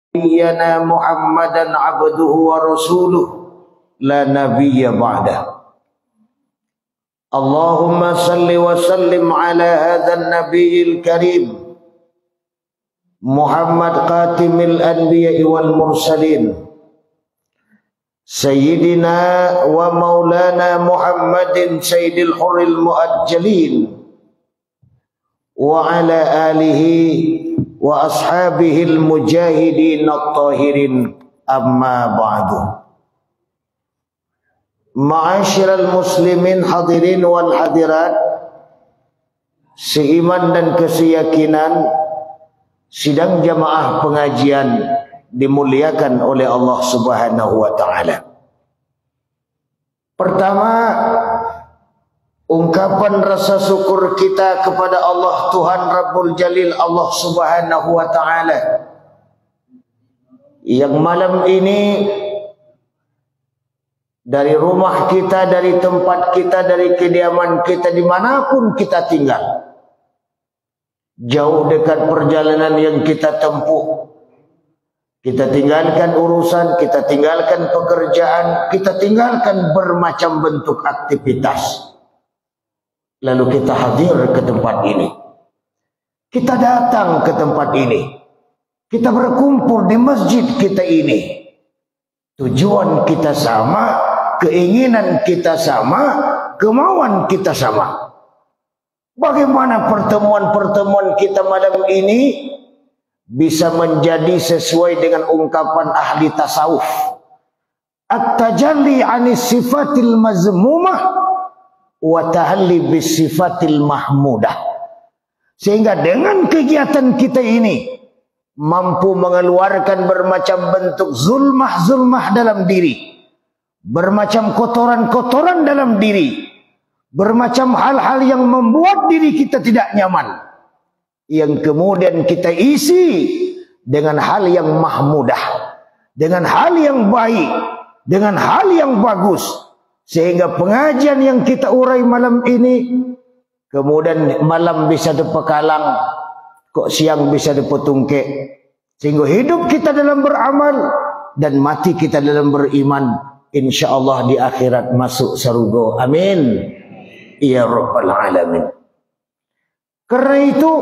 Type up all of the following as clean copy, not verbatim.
Nabiyyana Muhammadan abduhu wa rasuluh la nabiyya ba'dah. Allahumma salli wa sallim ala hadzal nabiyil karim Muhammad qatimil anbiya'i wal mursalin Sayyidina wa maulana Muhammadin sayyidil hurril muajjalin wa ala alihi wa ashabihil mujahidin at-tahirin, amma ba'du. Ma'asyiral muslimin hadirin wal hadirat, seiman dan keseyakinan sidang jamaah pengajian dimuliakan oleh Allah Subhanahu wa taala. Pertama, ungkapan rasa syukur kita kepada Allah Tuhan Rabbul Jalil, Allah Subhanahu wa taala, yang malam ini dari rumah kita, dari tempat kita, dari kediaman kita, dimanapun kita tinggal, jauh dekat perjalanan yang kita tempuh, kita tinggalkan urusan, kita tinggalkan pekerjaan, kita tinggalkan bermacam bentuk aktivitas, lalu kita hadir ke tempat ini. Kita datang ke tempat ini. Kita berkumpul di masjid kita ini. Tujuan kita sama, keinginan kita sama, kemauan kita sama. Bagaimana pertemuan-pertemuan kita malam ini bisa menjadi sesuai dengan ungkapan ahli tasawuf, at-tajalli 'anis sifatil mazmumah wa tahalli bis sifatil mahmudah, sehingga dengan kegiatan kita ini mampu mengeluarkan bermacam bentuk zulmah-zulmah dalam diri, bermacam kotoran-kotoran dalam diri, bermacam hal-hal yang membuat diri kita tidak nyaman, yang kemudian kita isi dengan hal yang mahmudah, dengan hal yang baik, dengan hal yang bagus, sehingga pengajian yang kita urai malam ini kemudian malam bisa dipekalang, kok siang bisa dipetungke, sehingga hidup kita dalam beramal dan mati kita dalam beriman, insyaallah di akhirat masuk surga. Amin ya rabbal alamin. Karena itu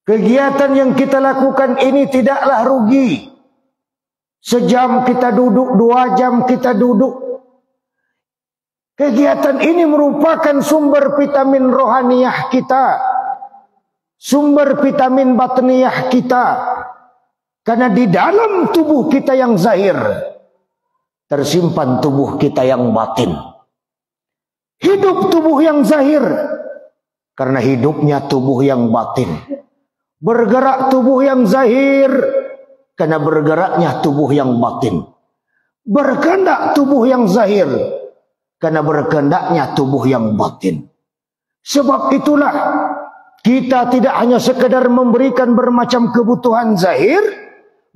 kegiatan yang kita lakukan ini tidaklah rugi. Sejam kita duduk, 2 jam kita duduk, kegiatan ini merupakan sumber vitamin rohaniyah kita, sumber vitamin batniyah kita. Karena di dalam tubuh kita yang zahir tersimpan tubuh kita yang batin. Hidup tubuh yang zahir karena hidupnya tubuh yang batin. Bergerak tubuh yang zahir karena bergeraknya tubuh yang batin. Berkehendak tubuh yang zahir karena berkehendaknya tubuh yang batin. Sebab itulah kita tidak hanya sekedar memberikan bermacam kebutuhan zahir,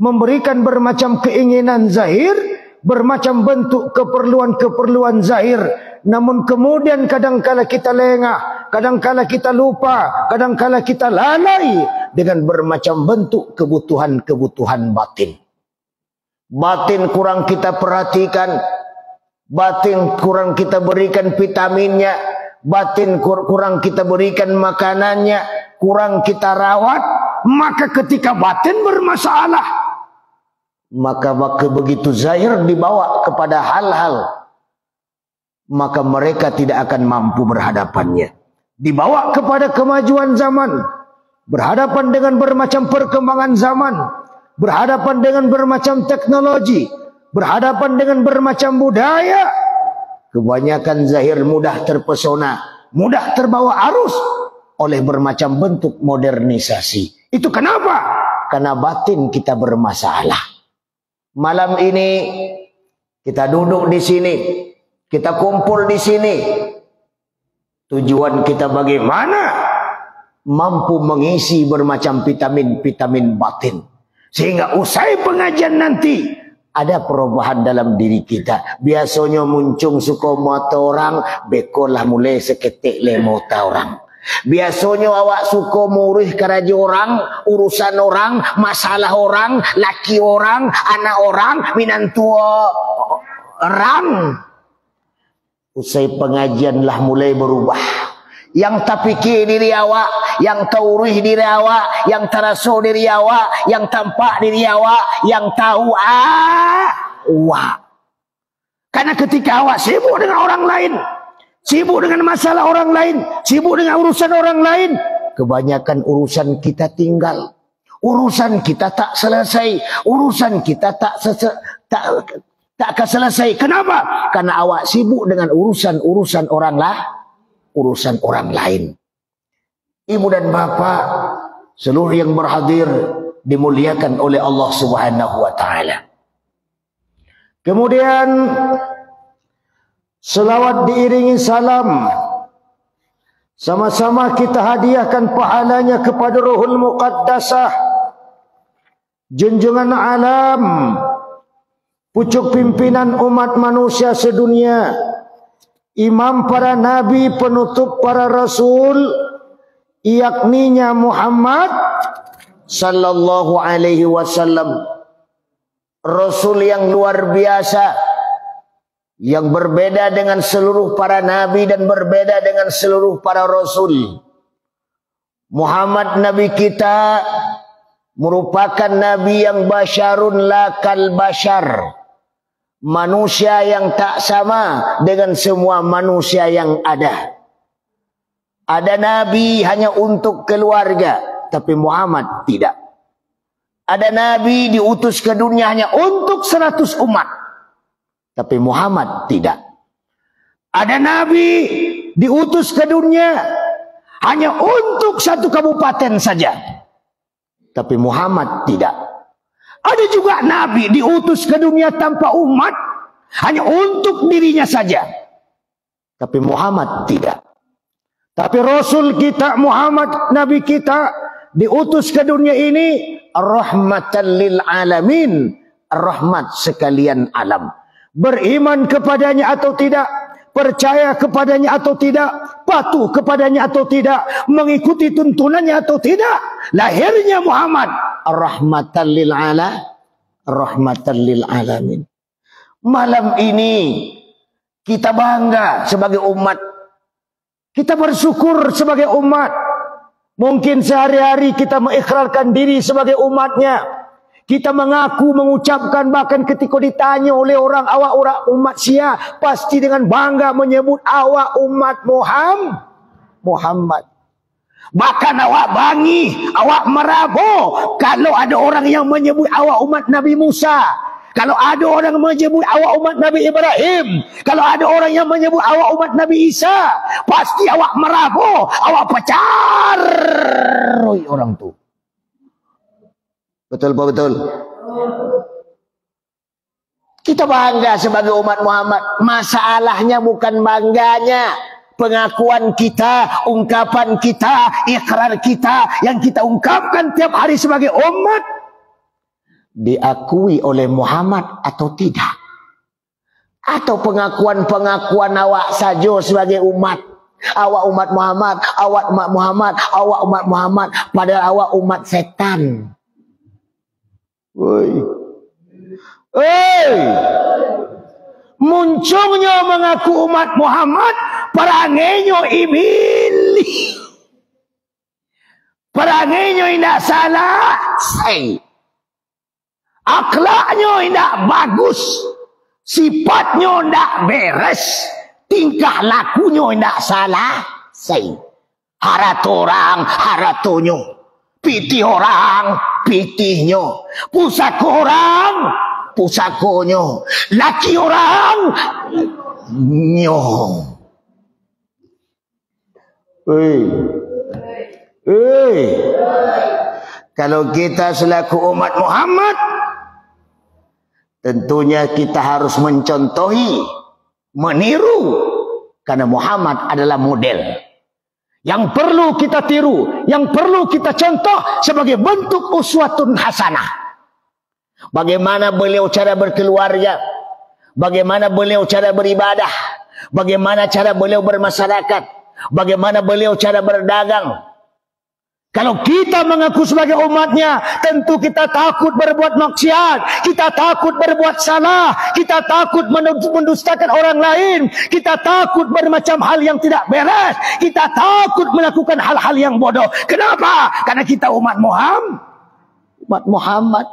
memberikan bermacam keinginan zahir, bermacam bentuk keperluan-keperluan zahir, namun kemudian kadangkala kita lengah, kadangkala kita lupa, kadangkala kita lalai dengan bermacam bentuk kebutuhan-kebutuhan batin. Batin kurang kita perhatikan, batin kurang kita berikan vitaminnya, batin kurang kita berikan makanannya, kurang kita rawat, maka ketika batin bermasalah, maka begitu zahir dibawa kepada hal-hal, maka mereka tidak akan mampu berhadapannya. Dibawa kepada kemajuan zaman, berhadapan dengan bermacam perkembangan zaman, berhadapan dengan bermacam teknologi, berhadapan dengan bermacam budaya, kebanyakan zahir mudah terpesona, mudah terbawa arus oleh bermacam bentuk modernisasi. Itu kenapa? Karena batin kita bermasalah. Malam ini kita duduk di sini, kita kumpul di sini. Tujuan kita bagaimana mampu mengisi bermacam vitamin-vitamin batin, sehingga usai pengajian nanti ada perubahan dalam diri kita. Biasanya muncung suka mata orang, bekolah mulai seketik le mata orang. Biasanya awak suka murih keraja orang, urusan orang, masalah orang, laki orang, anak orang, minantua orang. Usai pengajianlah mulai berubah. Yang tak fikir diri awak, yang taurih diri awak, yang terasa diri awak, yang tampak diri awak, yang tahu awak. Karena ketika awak sibuk dengan orang lain, sibuk dengan masalah orang lain, sibuk dengan urusan orang lain, kebanyakan urusan kita tinggal. Urusan kita tak selesai, urusan kita tak akan selesai. Kenapa? Karena awak sibuk dengan urusan urusan orang lain. Ibu dan bapak, seluruh yang berhadir dimuliakan oleh Allah Subhanahu wa taala. Kemudian selawat diiringi salam. Sama-sama kita hadiahkan pahalanya kepada Ruhul Muqaddasah, junjungan alam, pucuk pimpinan umat manusia sedunia, imam para nabi, penutup para rasul, yakninya Muhammad sallallahu alaihi wasallam. Rasul yang luar biasa, yang berbeda dengan seluruh para nabi dan berbeda dengan seluruh para rasul. Muhammad nabi kita merupakan nabi yang basyarun la kal bashar, manusia yang tak sama dengan semua manusia yang ada. Ada nabi hanya untuk keluarga, tapi Muhammad tidak. Ada nabi diutus ke dunia hanya untuk 100 umat, tapi Muhammad tidak. Ada nabi diutus ke dunia hanya untuk 1 kabupaten saja, tapi Muhammad tidak. Ada juga nabi diutus ke dunia tanpa umat, hanya untuk dirinya saja, tapi Muhammad tidak. Tapi Rasul kita Muhammad, nabi kita, diutus ke dunia ini rahmatan lil alamin, rahmat sekalian alam. Beriman kepadanya atau tidak, percaya kepadanya atau tidak, patuh kepadanya atau tidak, mengikuti tuntunannya atau tidak, lahirnya Muhammad rahmatan lil alamin. Malam ini kita bangga sebagai umat, kita bersyukur sebagai umat. Mungkin sehari-hari kita mengikrarkan diri sebagai umatnya, kita mengaku, mengucapkan, bahkan ketika ditanya oleh orang, awak orang umat Syiah, pasti dengan bangga menyebut awak umat Muhammad. Bahkan awak bangi, awak merabu kalau ada orang yang menyebut awak umat Nabi Musa, kalau ada orang menyebut awak umat Nabi Ibrahim, kalau ada orang yang menyebut awak umat Nabi Isa, pasti awak merabu, awak pacar orang tu. Betul apa betul? Kita bangga sebagai umat Muhammad. Masalahnya bukan bangganya, pengakuan kita, ungkapan kita, ikrar kita yang kita ungkapkan tiap hari sebagai umat, diakui oleh Muhammad atau tidak? Atau pengakuan-pengakuan awak saja sebagai umat, awak umat Muhammad, awak umat Muhammad, awak umat Muhammad, padahal awak umat setan. Munculnya mengaku umat Muhammad, perangannya iblis, perangannya tidak salah, akhlaknya tidak bagus, sifatnya tidak beres, tingkah lakunya tidak salah, harat orang haratonyo, pitih orang pitihnya, pusaka orang pusakonyo, laki orang nyo. Kalau kita selaku umat Muhammad, tentunya kita harus mencontohi, meniru, karena Muhammad adalah model yang perlu kita tiru, yang perlu kita contoh sebagai bentuk uswatun hasanah. Bagaimana beliau cara berkeluarga, bagaimana beliau cara beribadah, bagaimana cara beliau bermasyarakat, Bagaimana beliau cara berdagang. Kalau kita mengaku sebagai umatnya, tentu kita takut berbuat maksiat, kita takut berbuat salah, kita takut mendustakan orang lain, kita takut bermacam hal yang tidak beres, kita takut melakukan hal-hal yang bodoh. Kenapa? Karena kita umat Muhammad.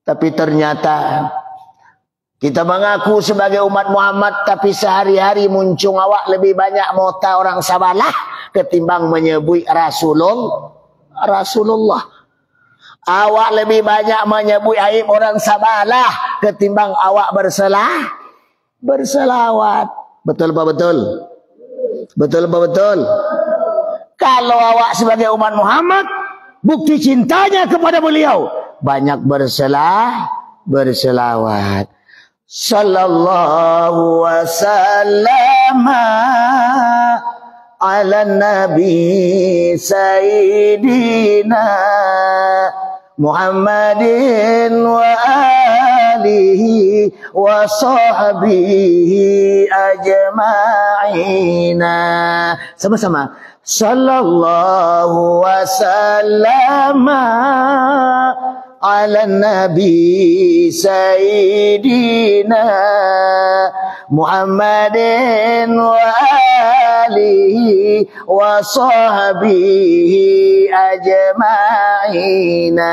Tapi ternyata kita mengaku sebagai umat Muhammad, tapi sehari-hari muncung awak lebih banyak mota orang sabalah ketimbang menyebut Rasulullah. Awak lebih banyak menyebut aib orang sabalah ketimbang awak berselawat. Betul apa betul? Betul apa betul? Kalau awak sebagai umat Muhammad, bukti cintanya kepada beliau, banyak berselawat. Sallallahu wasallam ala nabi sayyidina Muhammadin wa alihi wa sahbihi ajma'ina. Sama-sama. Sallallahu wasallam ala nabi sayyidina Muhammadin wa alihi wa sahbihi ajma'ina.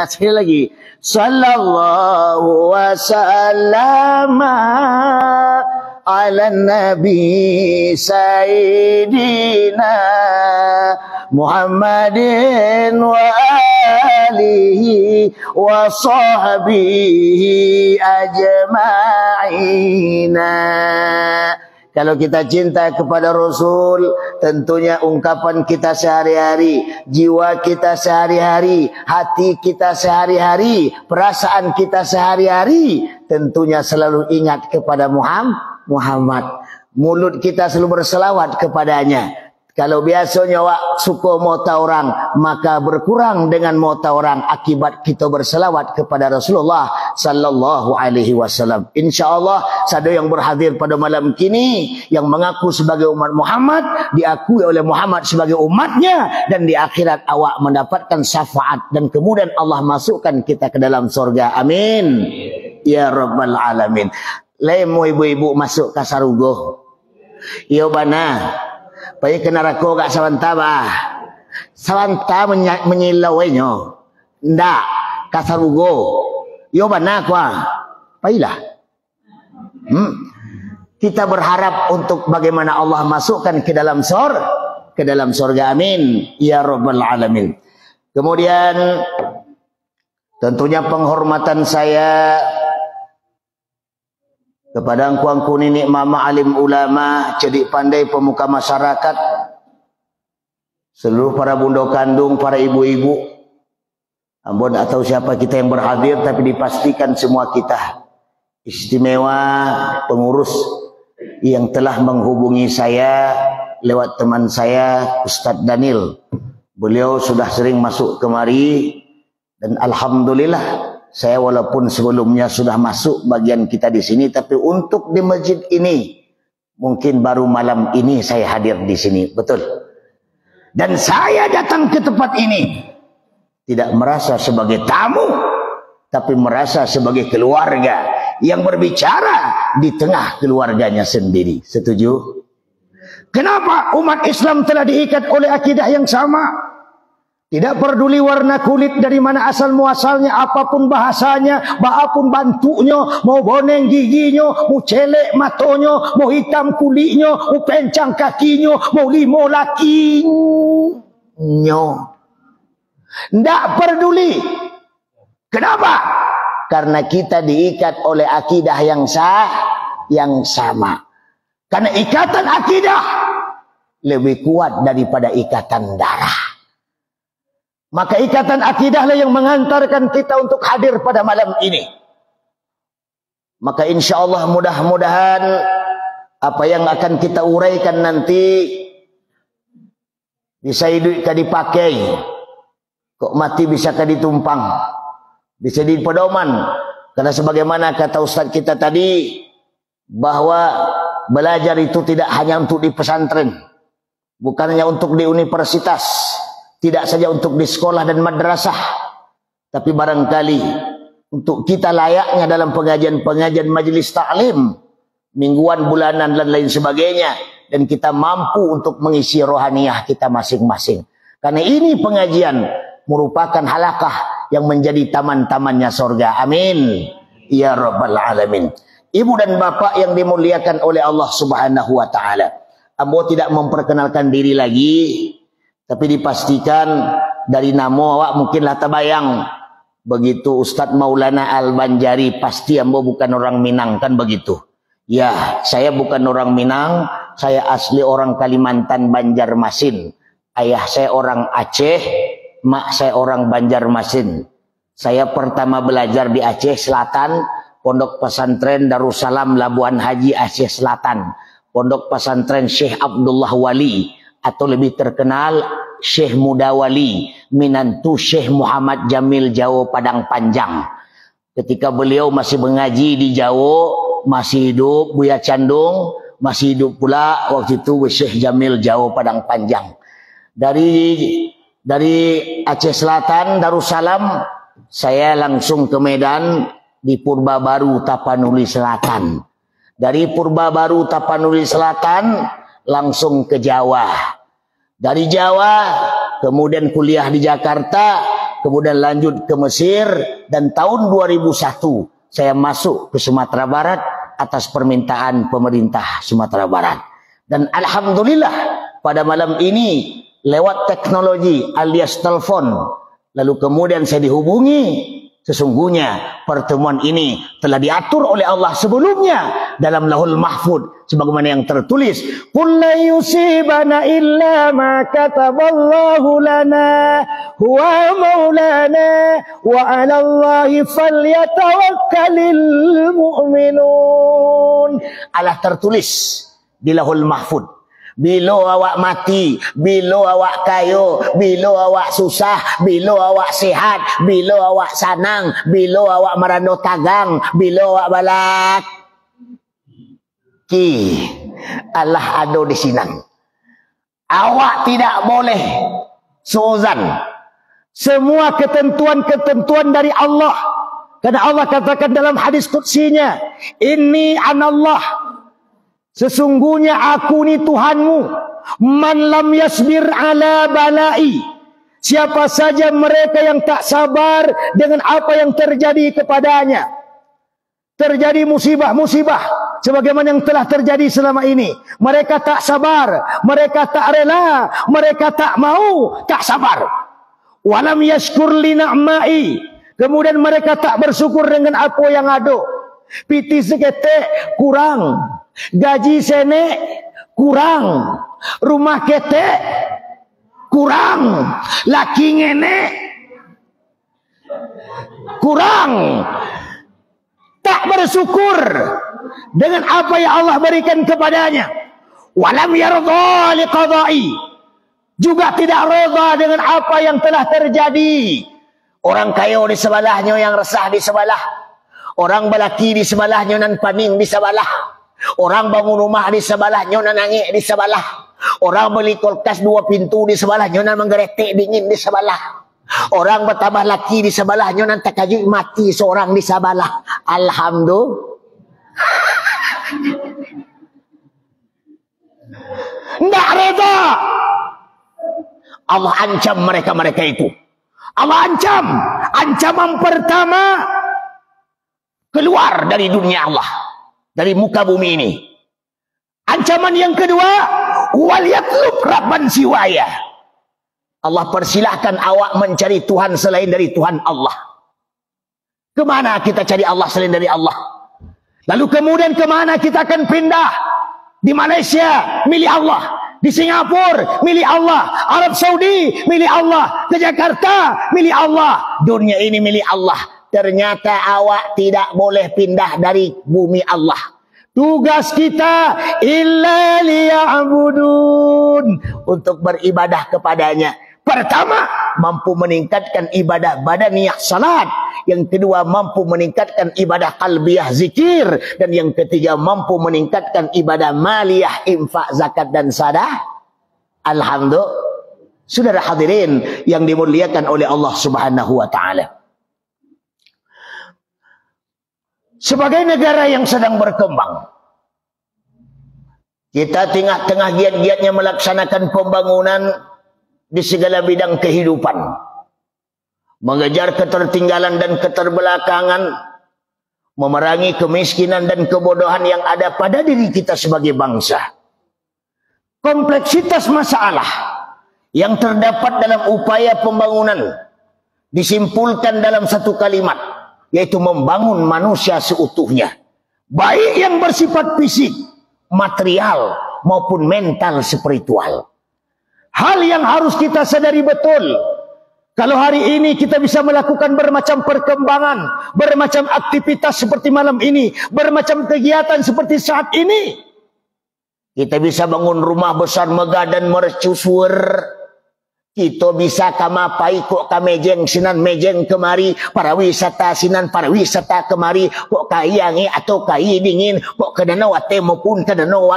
Sekali lagi. Sallallahu wasallam ala nabi sayyidina Muhammadin wa alihi wa sahbihi ajma'ina. Kalau kita cinta kepada Rasul, tentunya ungkapan kita sehari-hari, jiwa kita sehari-hari, hati kita sehari-hari, perasaan kita sehari-hari, tentunya selalu ingat kepada Muhammad. Mulut kita selalu berselawat kepadanya. Kalau biasanya awak suka mota orang, maka berkurang dengan mota orang akibat kita berselawat kepada Rasulullah sallallahu alaihi wasallam. Insyaallah sada yang berhadir pada malam kini yang mengaku sebagai umat Muhammad, diakui oleh Muhammad sebagai umatnya, dan di akhirat awak mendapatkan syafaat dan kemudian Allah masukkan kita ke dalam surga. Amin. Ya rabbal alamin. Lemo ibu-ibu masuk ke sarugo. Iyo bana. Pai kena rako gak sawanta bah. Sawanta menyilauenyo. Ndak kasarugo. Yo bana kwa. Pailah. Kita berharap untuk bagaimana Allah masukkan ke dalam surga. Amin. Ya rabbal alamin. Kemudian tentunya penghormatan saya kepada angku-angku nenek mama alim ulama, cerdik pandai pemuka masyarakat, seluruh para bunda kandung, para ibu-ibu, ambon atau siapa kita yang berhadir, tapi dipastikan semua kita istimewa pengurus yang telah menghubungi saya lewat teman saya Ustadz Daniel. Beliau sudah sering masuk kemari dan alhamdulillah saya walaupun sebelumnya sudah masuk bagian kita di sini, tapi untuk di masjid ini mungkin baru malam ini saya hadir di sini, betul. Dan saya datang ke tempat ini tidak merasa sebagai tamu, tapi merasa sebagai keluarga yang berbicara di tengah keluarganya sendiri. Setuju? Kenapa umat Islam telah diikat oleh akidah yang sama? Tidak peduli warna kulit dari mana asal muasalnya, apapun bahasanya, apapun bantunya, mau boneng giginya, mau celek matonya, mau hitam kulitnya, mau pencang kakinya, mau limo lakinya. Tidak peduli. Kenapa? Karena kita diikat oleh akidah yang sama. Karena ikatan akidah lebih kuat daripada ikatan darah. Maka ikatan akidahlah yang mengantarkan kita untuk hadir pada malam ini. Maka insya Allah mudah-mudahan apa yang akan kita uraikan nanti bisa hidup dipakai, kok mati bisa ditumpang, bisa di pedoman. Karena sebagaimana kata Ustaz kita tadi, bahwa belajar itu tidak hanya untuk di pesantren, bukan hanya untuk di universitas, tidak saja untuk di sekolah dan madrasah, tapi barangkali untuk kita layaknya dalam pengajian-pengajian majelis taklim mingguan, bulanan dan lain sebagainya, dan kita mampu untuk mengisi rohaniyah kita masing-masing. Karena ini pengajian merupakan halakah yang menjadi taman-tamannya surga. Amin ya rabbal alamin. Ibu dan bapak yang dimuliakan oleh Allah Subhanahu wa taala, ambo tidak memperkenalkan diri lagi, tapi dipastikan dari nama awak mungkinlah terbayang. Begitu Ustadz Maulana Al-Banjari, pasti ambo bukan orang Minang, kan begitu? Ya, saya bukan orang Minang, saya asli orang Kalimantan Banjarmasin. Ayah saya orang Aceh, mak saya orang Banjarmasin. Saya pertama belajar di Aceh Selatan, Pondok Pesantren Darussalam Labuan Haji Aceh Selatan, Pondok Pesantren Syekh Abdullah Wali, atau lebih terkenal Syekh Muda Wali, minantu Syekh Muhammad Jamil Jawo Padang Panjang. Ketika beliau masih mengaji di Jawo, masih hidup Buya Candung, masih hidup pula waktu itu Syekh Jamil Jawo Padang Panjang. Dari Aceh Selatan Darussalam, saya langsung ke Medan di Purba Baru Tapanuli Selatan. Dari Purba Baru Tapanuli Selatan langsung ke Jawa. Dari Jawa kemudian kuliah di Jakarta, kemudian lanjut ke Mesir, dan tahun 2001 saya masuk ke Sumatera Barat atas permintaan pemerintah Sumatera Barat. Dan alhamdulillah pada malam ini lewat teknologi alias telepon, lalu kemudian saya dihubungi. Sesungguhnya pertemuan ini telah diatur oleh Allah sebelumnya dalam Lauhul Mahfud sebagaimana yang tertulis, qul la yusibana illa ma kataballahu lana huwa maulana wa 'ala Allahi falyatawakkalul mu'minun. Allah tertulis di Lauhul Mahfud. Bila awak mati, bila awak kayo, bila awak susah, bila awak sihat, bila awak sanang, bila awak merando tagang, bila awak balak ki, Allah ada di sinang. Awak tidak boleh suzan. Semua ketentuan-ketentuan dari Allah. Karena Allah katakan dalam hadis qudsinya, inni anallah, sesungguhnya aku ni Tuhanmu. Man lam yasbir ala balai, siapa saja mereka yang tak sabar dengan apa yang terjadi kepadanya. Terjadi musibah-musibah sebagaimana yang telah terjadi selama ini. Mereka tak sabar, mereka tak rela, mereka tak mau, tak sabar. Walam yashkur li na'mai, kemudian mereka tak bersyukur dengan apa yang ada. Piti seketek kurang, gaji senek kurang, rumah ketek kurang, laki ngene kurang, tak bersyukur dengan apa yang Allah berikan kepadanya. Walam yardha liqada'i, juga tidak reda dengan apa yang telah terjadi. Orang kaya di sebelahnya yang resah di sebelah, orang balaki di sebelahnya nan paning di sebelah, orang bangun rumah di sebelahnya nan nangis di sebelah, orang beli kulkas 2 pintu di sebelahnya nan menggeretek dingin di sebelah, orang bertambah laki di sebelahnya nan terkejut mati seorang di sebelah. Alhamdulillah. Tidak reda. Allah ancam mereka-mereka itu. Allah ancam. Ancaman pertama, keluar dari dunia Allah, dari muka bumi ini. Ancaman yang kedua, wal yatlub rabban siwaya, Allah persilahkan awak mencari Tuhan selain dari Tuhan Allah. Kemana kita cari Allah selain dari Allah? Lalu kemudian kemana kita akan pindah? Di Malaysia milik Allah, di Singapura milik Allah, Arab Saudi milik Allah, ke Jakarta milik Allah, dunia ini milik Allah. Ternyata awak tidak boleh pindah dari bumi Allah. Tugas kita illa liya'budun, untuk beribadah kepadanya. Pertama, mampu meningkatkan ibadah badaniyah salat. Yang kedua, mampu meningkatkan ibadah qalbiyah zikir. Dan yang ketiga, mampu meningkatkan ibadah maliyah, infak, zakat dan sedekah. Alhamdulillah. Saudara hadirin yang dimuliakan oleh Allah Subhanahu wa taala. Sebagai negara yang sedang berkembang, kita tengah-tengah giat-giatnya melaksanakan pembangunan di segala bidang kehidupan, mengejar ketertinggalan dan keterbelakangan, memerangi kemiskinan dan kebodohan yang ada pada diri kita sebagai bangsa. Kompleksitas masalah yang terdapat dalam upaya pembangunan disimpulkan dalam satu kalimat, yaitu membangun manusia seutuhnya, baik yang bersifat fisik, material maupun mental spiritual. Hal yang harus kita sadari betul, kalau hari ini kita bisa melakukan bermacam perkembangan, bermacam aktivitas seperti malam ini, bermacam kegiatan seperti saat ini, kita bisa bangun rumah besar megah dan mercusuar. Kita bisa kamapai kok kamejeng sinan mejeng kemari, para wisata sinan para wisata kemari, kok kayangi atau kai dingin, kok ke danau ate maupun ke danau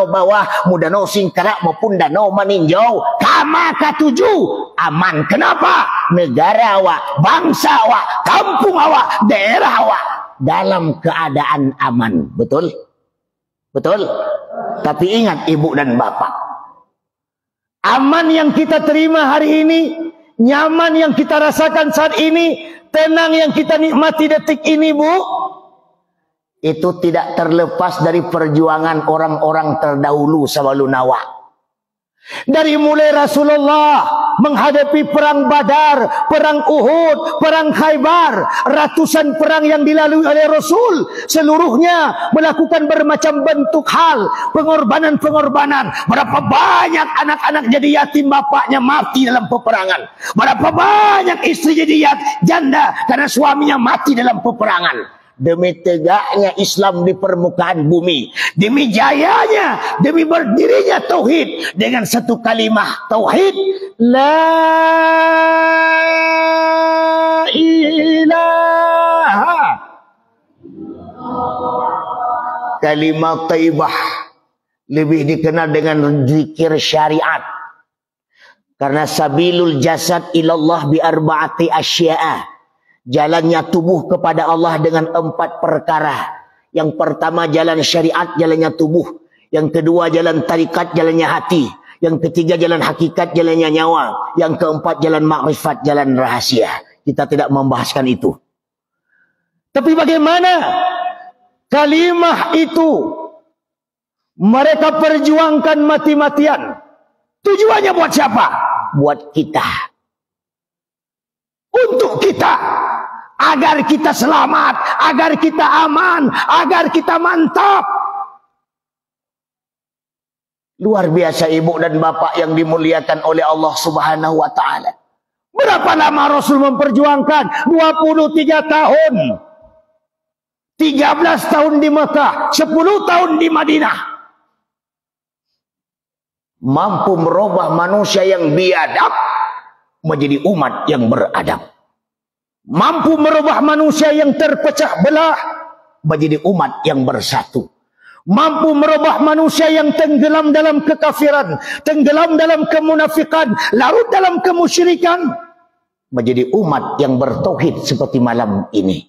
bawah, mu danau singkarak maupun danau maninjau, kama katuju aman. Kenapa? Negara awak, bangsa awak, kampung awak, daerah awak dalam keadaan aman. Betul? Betul? Tapi ingat ibu dan bapak, aman yang kita terima hari ini, nyaman yang kita rasakan saat ini, tenang yang kita nikmati detik ini, Bu, itu tidak terlepas dari perjuangan orang-orang terdahulu sebelum Nawa. Dari mulai Rasulullah menghadapi perang Badar, perang Uhud, perang Khaybar, ratusan perang yang dilalui oleh Rasul, seluruhnya melakukan bermacam bentuk hal, pengorbanan-pengorbanan. Berapa banyak anak-anak jadi yatim bapaknya mati dalam peperangan. Berapa banyak istri jadi janda karena suaminya mati dalam peperangan. Demi tegaknya Islam di permukaan bumi, demi jayanya, demi berdirinya tauhid dengan satu kalimah tauhid, la ilaha. Kalimat thayyibah lebih dikenal dengan zikir syariat, karena sabilul jasad ilallah bi arba'ati asya'a. Jalannya tubuh kepada Allah dengan 4 perkara. Yang pertama jalan syariat, jalannya tubuh. Yang kedua jalan tarikat, jalannya hati. Yang ketiga jalan hakikat, jalannya nyawa. Yang keempat jalan makrifat, jalan rahasia. Kita tidak membahaskan itu. Tapi bagaimana kalimah itu mereka perjuangkan mati-matian? Tujuannya buat siapa? Buat kita. Untuk kita. Agar kita selamat, agar kita aman, agar kita mantap. Luar biasa ibu dan bapak yang dimuliakan oleh Allah Subhanahu wa taala. Berapa lama Rasul memperjuangkan? 23 tahun. 13 tahun di Mekah, 10 tahun di Madinah. Mampu merubah manusia yang biadab menjadi umat yang beradab. Mampu merubah manusia yang terpecah belah menjadi umat yang bersatu. Mampu merubah manusia yang tenggelam dalam kekafiran, tenggelam dalam kemunafikan, larut dalam kemusyrikan, menjadi umat yang bertauhid seperti malam ini.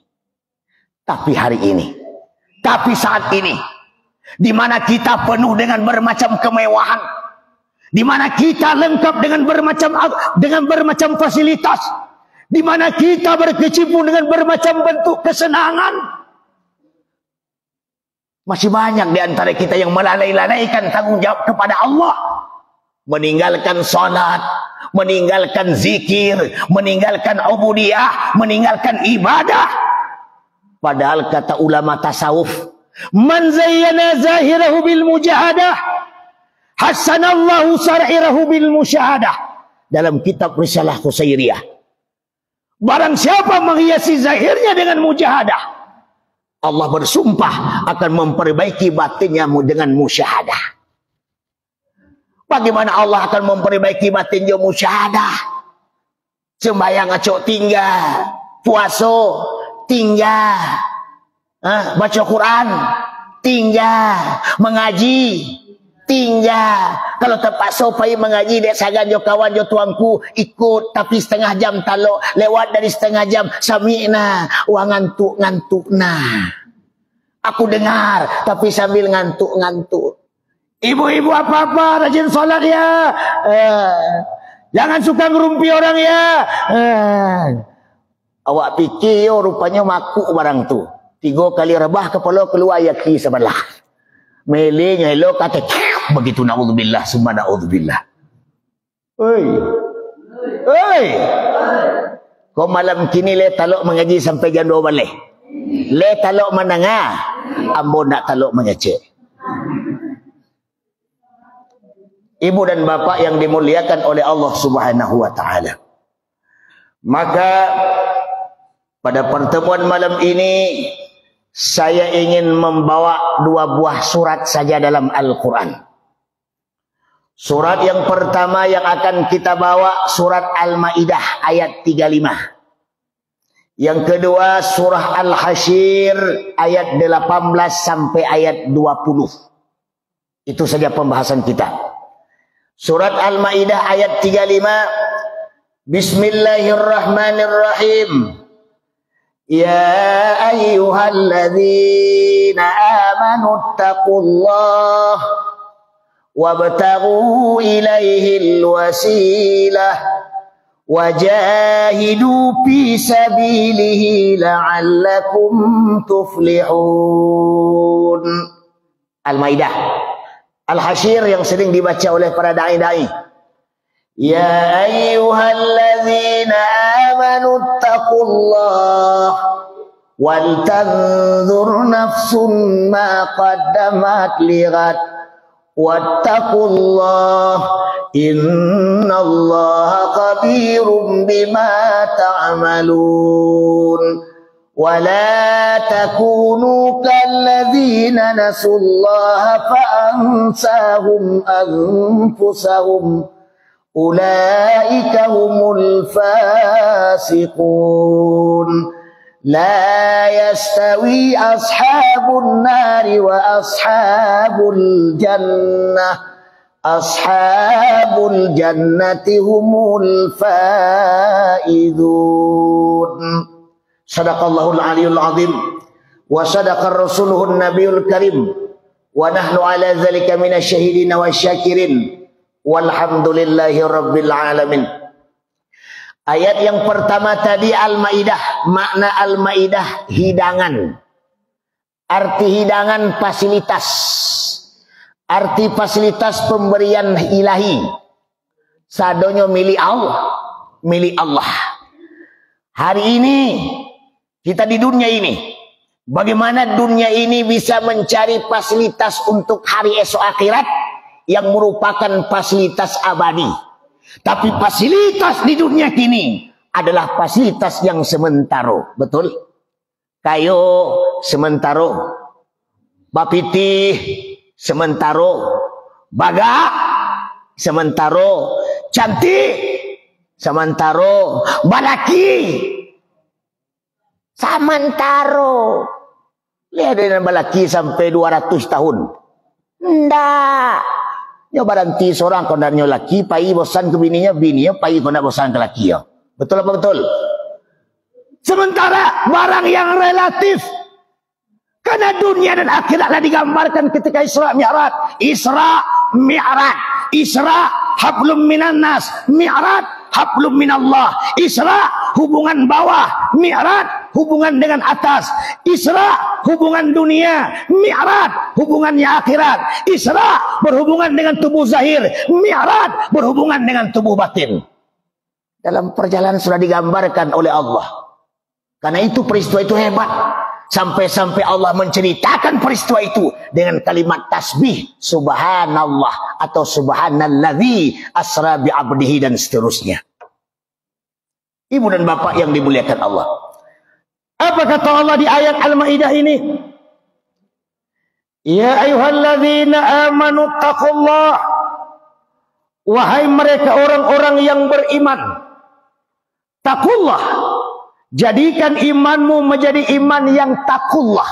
Tapi hari ini, tapi saat ini, di mana kita penuh dengan bermacam kemewahan, di mana kita lengkap dengan bermacam fasilitas, di mana kita berkecimpung dengan bermacam bentuk kesenangan, masih banyak di antara kita yang melalaikan tanggung jawab kepada Allah, meninggalkan salat, meninggalkan zikir, meninggalkan ubudiyah, meninggalkan ibadah. Padahal kata ulama tasawuf, man zayyana zahirahu bil mujahadah hasanallahu sar'irahu bil musyahadah. Dalam kitab Risalah Qusairiyah, barang siapa menghiasi zahirnya dengan mujahadah, Allah bersumpah akan memperbaiki batinnya dengan musyahadah. Bagaimana Allah akan memperbaiki batinnya musyahadah? Sembahyang acok tinggal, puasa tinggal, baca Quran tinggal, mengaji tinggal. Kalau terpaksa pergi mengaji dek sagan jo kawan jo tuanku ikut, tapi setengah jam talok, lewat dari setengah jam sami'na wa ngantuk-ngantukna. Aku dengar tapi sambil ngantuk-ngantuk. Ibu-ibu apa-apa rajin salat ya. Jangan suka ngerumpi orang ya. Awak pikir yo rupanya makuk barang tu. 3 kali rebah kepala keluar yaki sebelah. Melenya elok kata begitu, naudzubillah summa naudzubillah. Oi. Kau malam kini le talok mengaji sampai jam 2 balik. Le talok menengah, ambo nak talok mengecek. Ibu dan bapak yang dimuliakan oleh Allah Subhanahu wa taala. Maka pada pertemuan malam ini saya ingin membawa 2 buah surat saja dalam Al-Quran. Surat yang pertama yang akan kita bawa surat Al-Maidah ayat 35. Yang kedua surah Al-Hasyr ayat 18 sampai ayat 20. Itu saja pembahasan kita. Surat Al-Maidah ayat 35. Bismillahirrahmanirrahim. Ya ayyuhalladzina amanu taqullah wabtaghu ilaihil wasilah wajahidu fi sabilihi la'allakum tuflihun. Al-Maidah. Al-Hasyr yang sering dibaca oleh para da'i-da'i. Ya ayyuhalladzina amanu taqullah wal tanzur nafsum ma qaddamat lighad wattaqullah innallaha khabirum bima ta'malun wa la takunu kalladzina nasullaha fa ansahum anfusahum ulaika humul fasiqun la yastawi ashabun nari wa ashabul jannati humul faizun. Sadaqallahul aliyul azim wa sadaqar rasuluhun nabiyul karim wa nahnu ala dzalika minasyahidin wa syakirin walhamdulillahi rabbil alamin. Ayat yang pertama tadi Al-Maidah. Makna Al-Maidah hidangan. Arti hidangan fasilitas. Arti fasilitas pemberian ilahi. Sadonyo milik Allah. Milik Allah. Hari ini kita di dunia ini, bagaimana dunia ini bisa mencari fasilitas untuk hari esok akhirat yang merupakan fasilitas abadi. Tapi fasilitas di dunia kini adalah fasilitas yang sementara. Betul? Kayo sementara, bapiti sementara, baga sementara, cantik sementara, balaki sementara. Lihat dengan balaki sampai 200 tahun. Ndak. Nyo baranti seorang kondanyo laki, pai bosan ke bininya pai kondak bosan ke laki ya. Betul apa betul? Sementara barang yang relatif. Karena dunia dan akhiratlah digambarkan ketika Isra Mi'raj. Isra Mi'raj. Isra hablum minan nas. Mi'raj hablum minallah. Isra hubungan bawah. Mi'raj hubungan dengan atas. Isra hubungan dunia. Mi'raj hubungannya akhirat. Isra berhubungan dengan tubuh zahir. Mi'raj berhubungan dengan tubuh batin. Dalam perjalanan sudah digambarkan oleh Allah. Karena itu peristiwa itu hebat. Sampai-sampai Allah menceritakan peristiwa itu dengan kalimat tasbih subhanallah atau subhanalladzi asra bi 'abdihi dan seterusnya. Ibu dan bapak yang dimuliakan Allah. Apa kata Allah di ayat Al-Maidah ini? Ya ayyuhalladzina amanu taqullah. Wahai mereka orang-orang yang beriman. Taqullah. Jadikan imanmu menjadi iman yang takullah.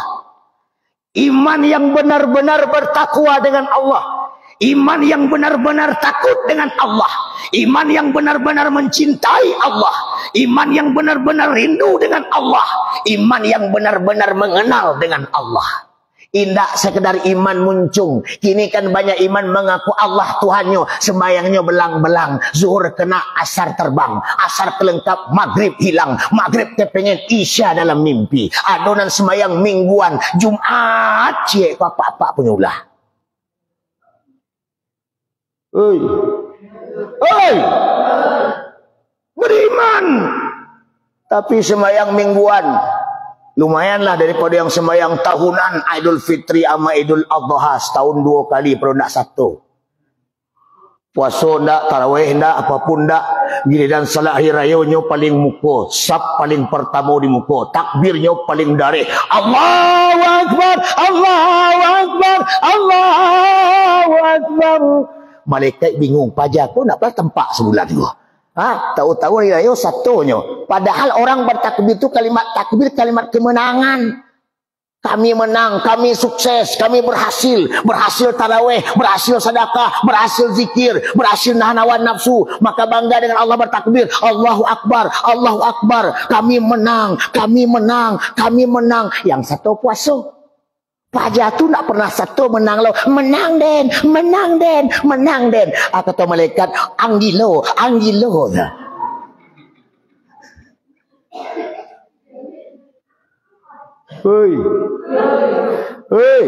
Iman yang benar-benar bertakwa dengan Allah. Iman yang benar-benar takut dengan Allah. Iman yang benar-benar mencintai Allah. Iman yang benar-benar rindu dengan Allah. Iman yang benar-benar mengenal dengan Allah. Indak sekedar iman muncung. Kini kan banyak iman mengaku Allah Tuhannya, sembayangnya belang-belang, zuhur kena, asar terbang, asar kelengkap, maghrib hilang, maghrib kepengen isya dalam mimpi, adonan sembayang mingguan, Jumat cik apa-apa penyulah. Oi, beriman tapi sembayang mingguan lumayanlah daripada yang sembahyang tahunan, Idul Fitri sama Idul Adha setahun 2 kali perlu nak satu. Puasa ndak, tarawih ndak, apapun ndak, giliran salat hari rayanya paling muka, sab paling pertama di muka, takbirnya paling darih. Allahu Akbar, Allahu Akbar, Allahu Akbar. Malaikat bingung, pajak pun nak pula tempat sebulan tu. Tahu-tahu hari raya satunya. Padahal orang bertakbir itu kalimat takbir, kalimat kemenangan. Kami menang, kami sukses, kami berhasil. Berhasil tarawih, berhasil sedekah, berhasil zikir, berhasil nahan hawa nafsu. Maka bangga dengan Allah bertakbir. Allahu Akbar, Allahu Akbar. Kami menang, kami menang, kami menang. Yang satu puasa. Pajak tu nak pernah satu menang lo, menang den, menang den, menang den. Kata malaikat, anggilo, anggilo. Hei, hei,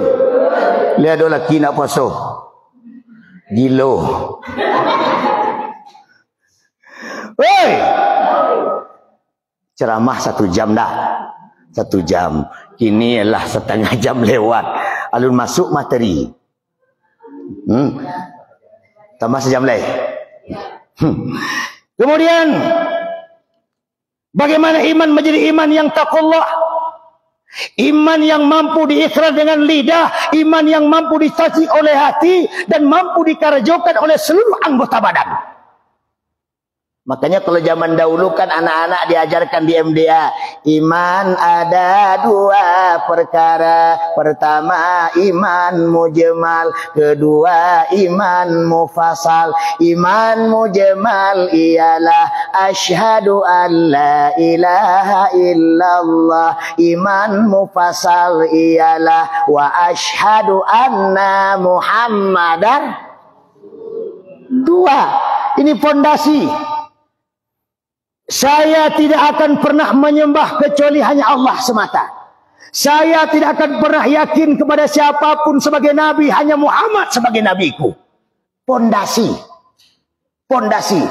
lihat ada lelaki nak puasa, gilo. Hei, ceramah 1 jam dah, 1 jam. Kini ialah setengah jam lewat. Alun masuk materi. Tambah sejam lagi. Kemudian, bagaimana iman menjadi iman yang taqullah? Iman yang mampu diikrar dengan lidah, iman yang mampu disaksi oleh hati, dan mampu dikerjakan oleh seluruh anggota badan. Makanya kalau zaman dahulu kan anak-anak diajarkan di MDA, iman ada 2 perkara. Pertama iman mujmal, kedua iman mufassal. Iman mujmal ialah asyhadu an la ilaha illallah. Iman mufassal ialah wa asyhadu anna Muhammadar. 2. Ini fondasi. Saya tidak akan pernah menyembah kecuali hanya Allah semata. Saya tidak akan pernah yakin kepada siapapun sebagai Nabi, hanya Muhammad sebagai Nabiku. Pondasi. Pondasi.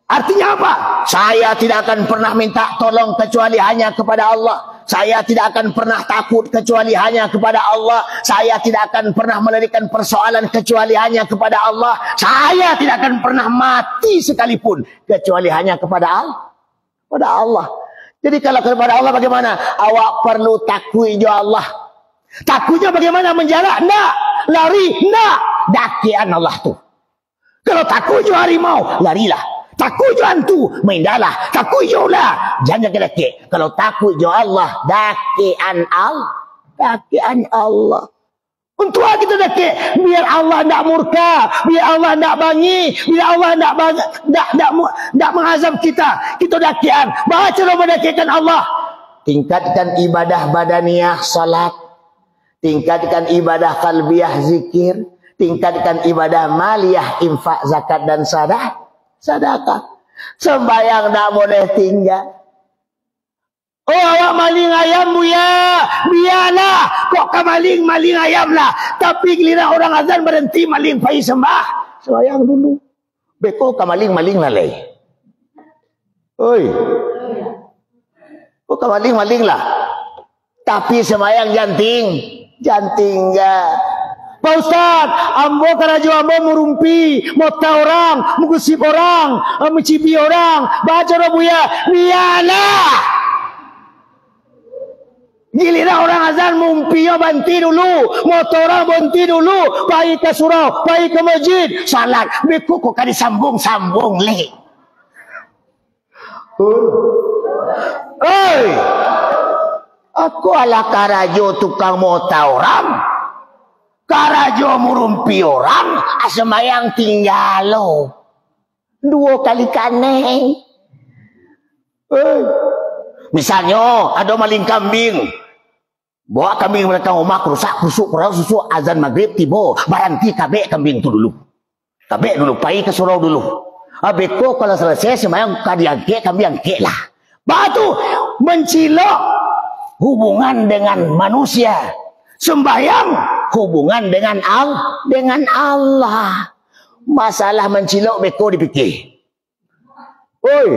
Artinya apa? Saya tidak akan pernah minta tolong kecuali hanya kepada Allah. Saya tidak akan pernah takut kecuali hanya kepada Allah. Saya tidak akan pernah melarikan persoalan kecuali hanya kepada Allah. Saya tidak akan pernah mati sekalipun kecuali hanya kepada Allah. Pada Allah. Jadi kalau kepada Allah bagaimana? Awak perlu takut jo Allah. Takutnya bagaimana? Menjarak? Enggak. Lari? Enggak. Dakian Allah tu. Kalau takut jo harimau, larilah. Takut jo hantu, maindalah. Takut jo ular, jangan daki. Kalau takut jo Allah, dakian Allah. Dakian Allah. Untuk apa kita daki? Biar Allah tidak murka, biar Allah tidak bangi, biar Allah tidak mengazab kita. Kita dakian. Baca cara mendakikan Allah. Tingkatkan ibadah badaniyah, salat. Tingkatkan ibadah qalbiyah, zikir. Tingkatkan ibadah maliyah, infak, zakat dan sedekah. Sembahyang tidak boleh tinggal. Oh, awak maling ayam buya, biarlah. Kok kau maling ayam lah. Tapi giliran orang azan berhenti maling pai sembah. Sembahyang dulu. Beko kau maling lalai. Oi. Kok kau maling lah. Tapi sembahyang janting ya. Pak Ustaz, ambo karajo ambo merumpi, mota orang, mengusip orang, mencibi orang, baca buya, biarlah. Giliran orang azan mumpinya banti dulu, motorang banti dulu, pergi ke surau, pergi ke masjid, salat. Beku kok kan disambung-sambung le. Oi, aku ala karajo tukang mota orang, karajo murumpi orang, asemayang tinggalo 2 kali kaneng. Misalnya ada maling kambing, bawa kambing mereka rumah rusak kusuk susu azan maghrib tiba baranti kabek kambing tu dulu, kabek dulu pai ke surau dulu. Abeko kalau selesai semayang kadiangke kambing angke lah. Batu mencilok hubungan dengan manusia, sembahyang hubungan dengan Allah. Masalah mencilok beko dipikir. Oi,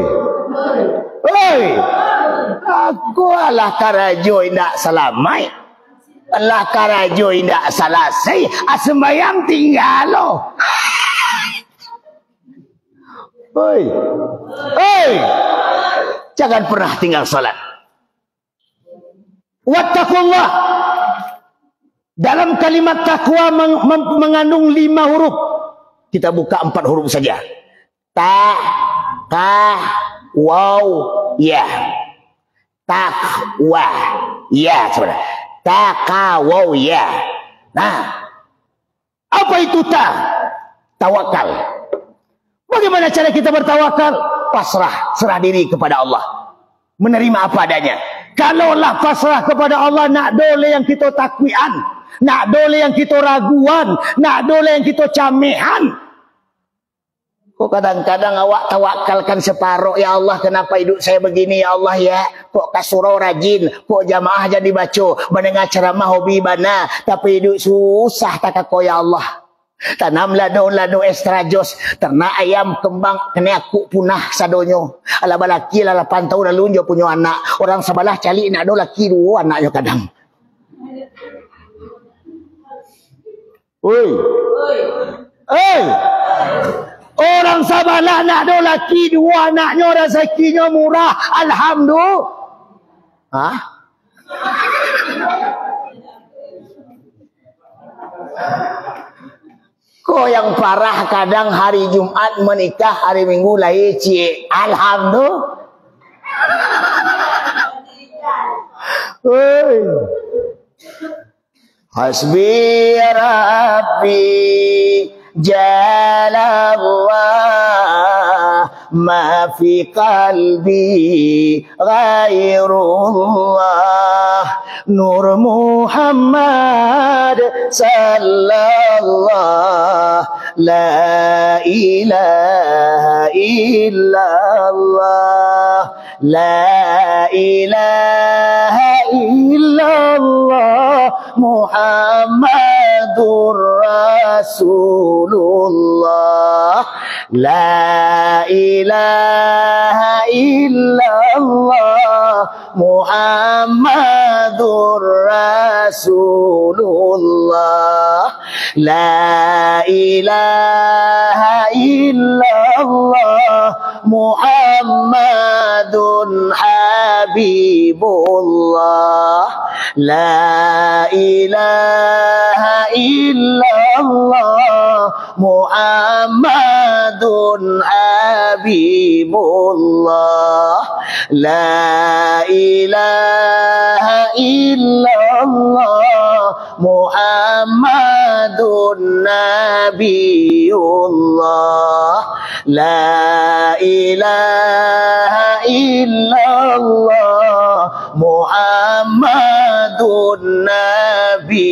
aku alah karajo indak salamai, alah karajo indak salasai, asembayang tinggalo. Oi, jangan pernah tinggal salat. Wattaqullah. Dalam kalimat takwa mengandung 5 huruf. Kita buka 4 huruf saja. Ta, ka, waw, ya. Takwa, ya sebenarnya. Takawaw, ya. Nah, apa itu tawakal? Bagaimana cara kita bertawakal? Pasrah, serah diri kepada Allah. Menerima apa adanya. Kalaulah pasrah kepada Allah, nak dole yang kita takwian, nak dole yang kita raguan, nak dole yang kita camehan. Kok kadang-kadang awak tawakalkan separuh, ya Allah kenapa hidup saya begini ya Allah ya. Kok kasurau rajin, kok jamaah jadi baca, mendengar ceramah hobi bana, tapi hidup susah tak kau ya Allah. Tanam lado extra jos, ternak ayam kembang kena aku punah sadonyo. Ala balaki ala 8 tahun lalu dia punya anak, orang sebelah cali nak do laki 2 anaknya kadang. Oi. Orang sabalah nak ada laki 2 anaknya, rezekinya murah, alhamdulillah. Hah? Kok yang parah kadang hari Jumat menikah, hari Minggu lahir cie, alhamdulillah. Hasbi Rabbi Jalallah, ma fi qalbi ghairullah, Nur Muhammad sallallahu, la ilaha illallah, la ilaha illallah, Muhammadur Rasulullah, la ilaha illallah, Muhammadur Rasulullah, la ilaha illallah, Muhammadun Habibullah, la ilaha illallah, Muhammadun Habibullah, la ilaha illallah, Muhammadun Nabiullah, la ilaha illallah, Muhammadun Nabiullah.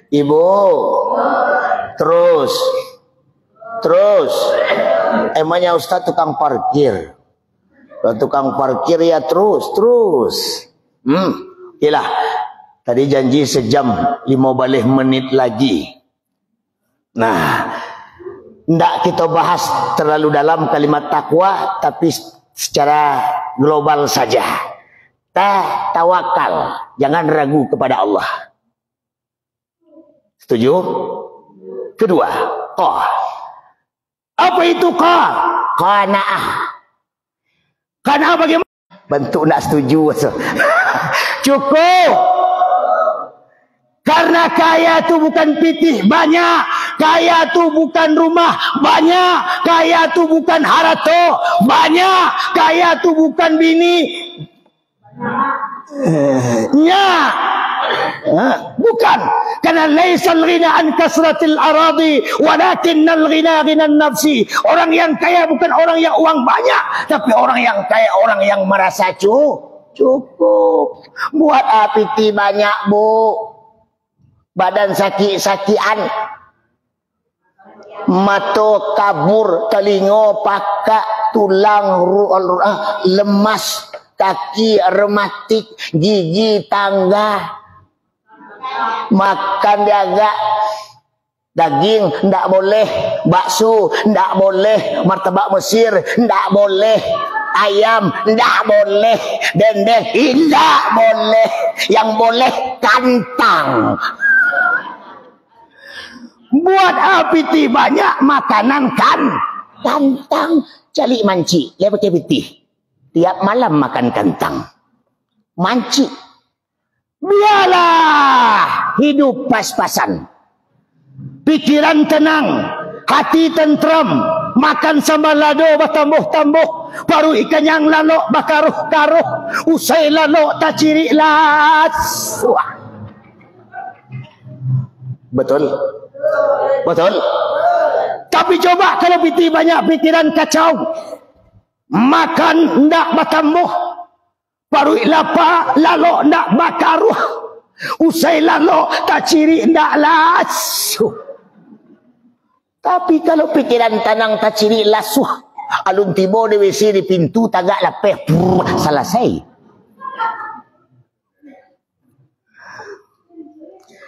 Ibu, terus. Emangnya Ustaz tukang parkir? Kalau tukang parkir ya terus. Yalah. Tadi janji sejam 15 menit lagi. Nah, ndak kita bahas terlalu dalam kalimat takwa, tapi secara global saja. Tawakal, jangan ragu kepada Allah. Setuju? Kedua, qah. Apa itu qah? Qanaah. Qanaah bagaimana? Bentuk nak setuju. Cukup. Karena kaya itu bukan pitih banyak, kaya itu bukan rumah banyak, kaya itu bukan harta banyak, kaya itu bukan bini bukan. Karena laisal ghina an kasratil aradi walakinnal ghina ghinan nafsi. Orang yang kaya bukan orang yang uang banyak, tapi orang yang kaya orang yang merasa cukup. Buat apiti banyak, Bu. Badan sakit-sakian, mata kabur, telinga pakak, tulang lemas, kaki rematik, gigi tangga, makan jaga, daging ndak boleh, bakso ndak boleh, martabak Mesir ndak boleh, ayam ndak boleh, dendeng ndak boleh, yang boleh kantang. Buat apiti banyak makanan kantang, cali manci, lepas piti. Tiap malam makan kantang, manci. Biarlah hidup pas-pasan, pikiran tenang, hati tentram, makan sambal lado bertambuh-tambuh, baru ikan yang lalok bakaruh-karuh, usai lalok tak ciri las. Betul? Tapi coba kalau piti banyak pikiran kacau, makan ndak bertambuh, baru lapar lalok ndak bakaruh, usai lalok tak ciri ndak lasuh. Tapi kalau pikiran tanang tak ciri lasuh, alun tiba di WC di pintu tagak lapeh, selesai.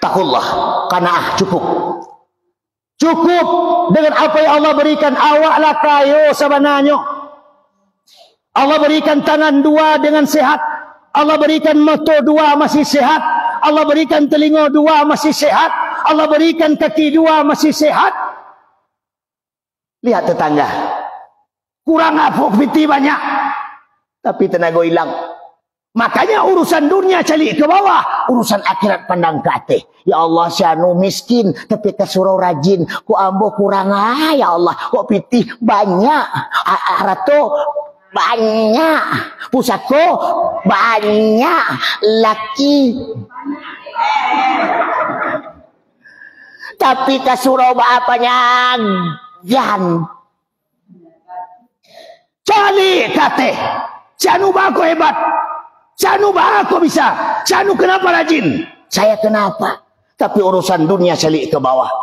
Takullah, qanaah, cukup dengan apa yang Allah berikan. Awaklah kayo sebenarnya. Allah berikan tangan dua dengan sehat, Allah berikan mata dua masih sehat, Allah berikan telinga dua masih sehat, Allah berikan kaki dua masih sehat. Lihat tetangga, kurang apa piti banyak, tapi tenaga hilang. Makanya urusan dunia cari ke bawah, urusan akhirat pandang ke atas. Ya Allah, sianu miskin tapi kesurau rajin, ku ambo kurang ya Allah, kok piti banyak, harta banyak, pusako banyak, laki tapi kesurau apanya gan. Cari kate, sianu baku hebat, Canu aku bisa, Canu kenapa rajin? Saya kenapa? Tapi urusan dunia selik ke bawah.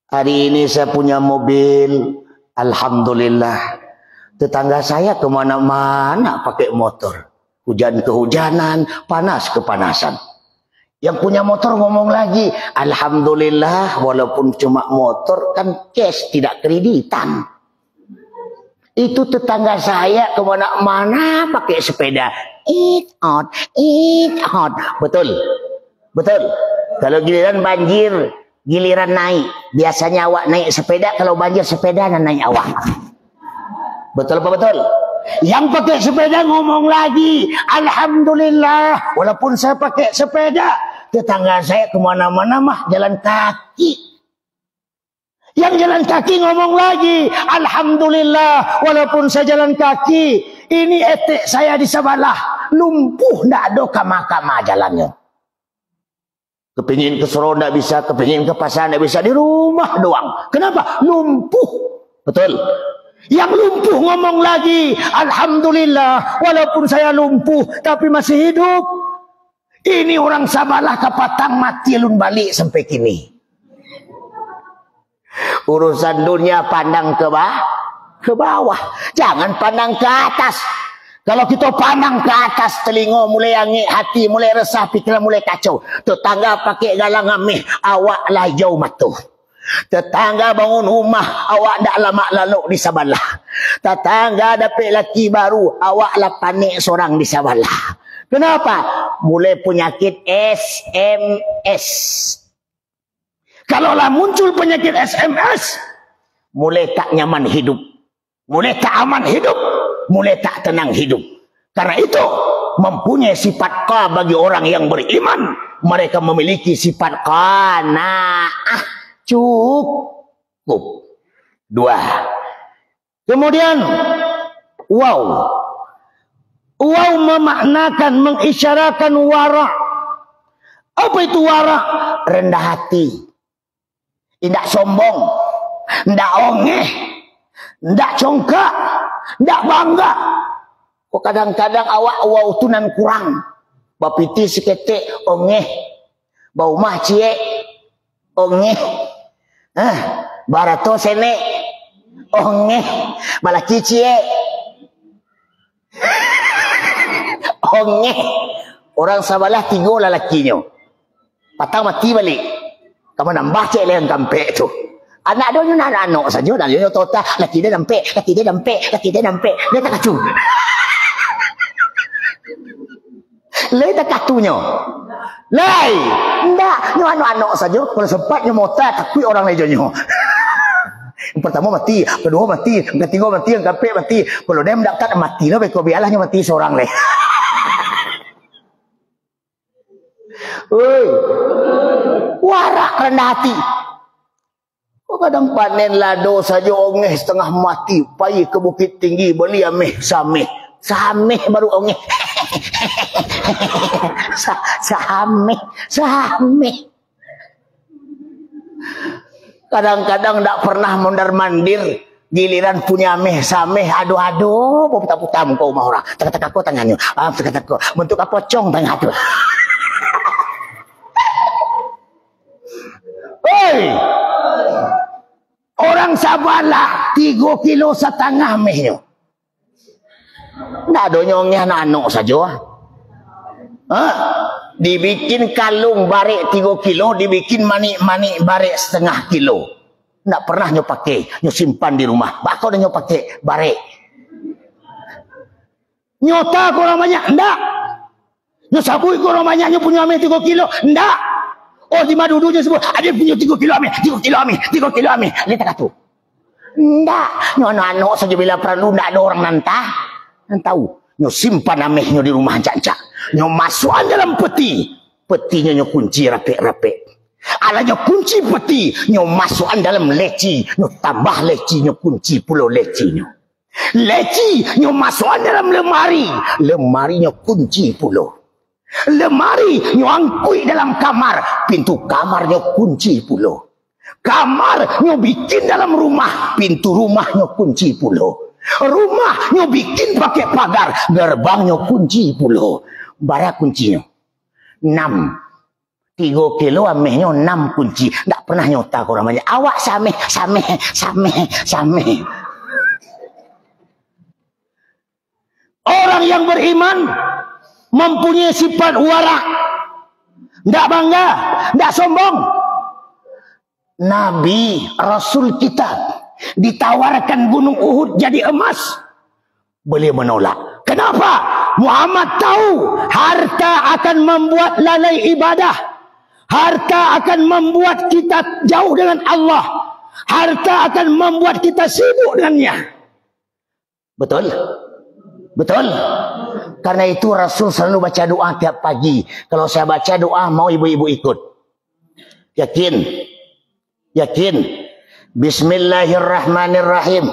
Hari ini saya punya mobil, alhamdulillah. Tetangga saya kemana-mana pakai motor. Hujan kehujanan, panas kepanasan. Yang punya motor ngomong lagi, alhamdulillah walaupun cuma motor kan cash, tidak kreditan. Itu tetangga saya kemana-mana pakai sepeda. Eat out. Betul. Kalau giliran banjir, giliran naik. Biasanya awak naik sepeda, kalau banjir sepeda dan naik awak. Betul apa betul? Yang pakai sepeda ngomong lagi, alhamdulillah walaupun saya pakai sepeda. Tetangga saya kemana-mana mah jalan kaki. Yang jalan kaki ngomong lagi, alhamdulillah walaupun saya jalan kaki, ini etek saya di sebelah lumpuh, ndak ada kama-kama jalannya. Kepingin ke Soro ndak bisa, kepingin ke pasar ndak bisa, di rumah doang. Kenapa? Lumpuh. Betul. Yang lumpuh ngomong lagi, alhamdulillah walaupun saya lumpuh tapi masih hidup. Ini orang Sabalah kapatang mati lun balik sampai kini. Urusan dunia pandang ke bawah, jangan pandang ke atas. Kalau kita pandang ke atas, telinga mulai angin, hati mulai resah, pikiran mulai kacau. Tetangga pakai galang amih, awak lah jauh matuh. Tetangga bangun rumah, awak dak lama lalu di sebelah. Tetangga dapat laki baru, awak lah panik seorang di sebelah. Kenapa? Mulai penyakit SMS. Kalaulah muncul penyakit SMS, mulai tak nyaman hidup, mulai tak aman hidup, mulai tak tenang hidup. Karena itu, mempunyai sifat qa bagi orang yang beriman. Mereka memiliki sifat qanaah. Cukup. 2. Kemudian waw. Waw memaknakan, mengisyarakan wara. Apa itu wara? Rendah hati. Tidak sombong. Tidak ongeh. Tidak congkak. Tidak bangga. Kok kadang-kadang awak waw tunan kurang. Bapiti seketek ongeh. Bau mah cie ongeh. Barato sene ongeh. Malaki cie ongeh. Orang sabalah 3 lalakinya. Patang mati balik. Kamu nambah cek yang kampek tu. Anak dia anak-anak saja. Dan dia total. Laki dia nampek. Laki dia nampek. Laki dia nampek. Dia tak kacau. Lai tak katunya. Lai. Tidak. Dia anak-anak saja. Kalau sempatnya motor. Takui orang lainnya. Yang pertama mati. Kedua mati. Yang ketiga mati. Yang kampek mati. Kalau dia mendaftar mati. Biarlahnya mati seorang lain. Warak rendah hati. Kadang panen lado saja ongeh setengah mati. Pergi ke bukit tinggi beli ameh sameh. Sameh baru ongeh. Sameh. Sameh. Kadang-kadang tak pernah mondar-mandir. Giliran punya ameh sameh. Aduh-aduh. Putar-putar muka rumah orang. Tak-tak aku tangannya. Tak-tak aku. Bentuk apa pocong tanya tu. Hei, orang sabarlah 3,5 kilo mehnya. Tak ada nyongnya anak-anak saja. Dibikin kalung barek 3 kilo, dibikin manik-manik barek setengah kilo. Tak pernah nyo pakai, nyo simpan di rumah. Bakal nyo pakai barek. Nyota kurang banyak, enggak. Nyo sabui kurang banyak, nyo punya ameh 3 kilo, enggak. Oh, di madudunya sebut, ada punya 3 kilo ameh, 3 kilo ameh, 3 kilo ameh. Dia tak kata. Enggak. Nyo anak-anak saja bila perlu, enggak ada orang nantah. Dan tahu. Nyo simpan amehnya di rumah cancak. Nyo masukkan dalam peti. Petinya nyo kunci rapek-rapek. Ala nyo kunci peti. Nyo masukkan dalam leci. Nyo tambah leci, nyo kunci pulau lecinya. Leci, nyo masukkan dalam lemari. Lemari nyo kunci pulau. Lemari nyo angkui dalam kamar. Pintu kamar nyo kunci pulau. Kamar nyo bikin dalam rumah. Pintu rumah nyo kunci pulau. Rumah nyo bikin pakai pagar. Gerbang nyo kunci pulau. Barak kuncinya 6. 3 kilo amehnya 6 kunci. Tak pernah nyota korang banyak. Awak sameh. Orang yang beriman mempunyai sifat warak. Tidak bangga, tidak sombong. Nabi, Rasul kita ditawarkan gunung Uhud jadi emas. Beliau menolak. Kenapa? Muhammad tahu harta akan membuat lalai ibadah. Harta akan membuat kita jauh dengan Allah. Harta akan membuat kita sibuk dengannya. Betul? Betul? Karena itu Rasul selalu baca doa tiap pagi. Kalau saya baca doa, mau ibu-ibu ikut. Yakin? Yakin? Bismillahirrahmanirrahim.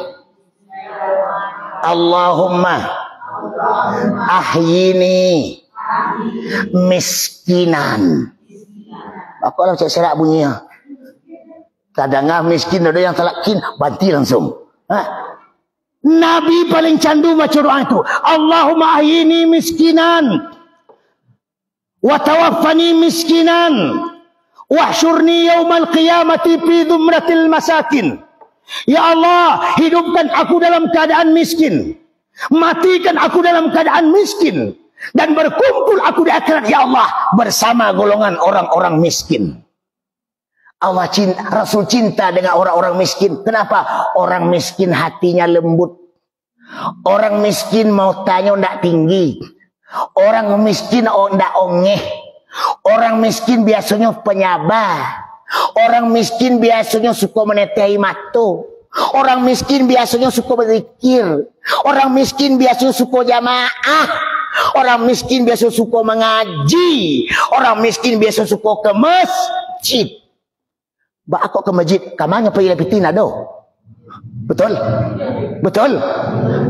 Allahumma ahyini miskinan. Apa lah cek serak bunyinya? Kadang-kadang miskin ada yang talakin, banti langsung. Nabi paling candu baca doa itu. Allahumma ahyini miskinan wa tawaffani miskinan wahsyurni yaumal qiyamati fi dhumratil masakin. Ya Allah, hidupkan aku dalam keadaan miskin. Matikan aku dalam keadaan miskin. Dan berkumpul aku di akhirat, ya Allah, bersama golongan orang-orang miskin. Allah cinta, Rasul cinta dengan orang-orang miskin. Kenapa? Orang miskin hatinya lembut. Orang miskin mau tanya ndak tinggi. Orang miskin ndak ongeh. Orang miskin biasanya penyabar. Orang miskin biasanya suka menetehi mata. Orang miskin biasanya suka berzikir. Orang miskin biasanya suka jamaah. Orang miskin biasa suka mengaji. Orang miskin biasa suka ke masjid. Ba aku ke masjid, kamanya pergi lebih tina do. Betul? Betul?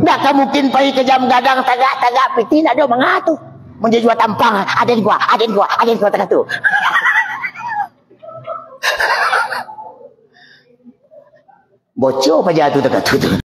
Tak kan mungkin pergi ke jam gadang tagak-tagak pitina do mengatu. Menjual tampang, aden gua tengah tu. Bocor apa jatuh tengah tu.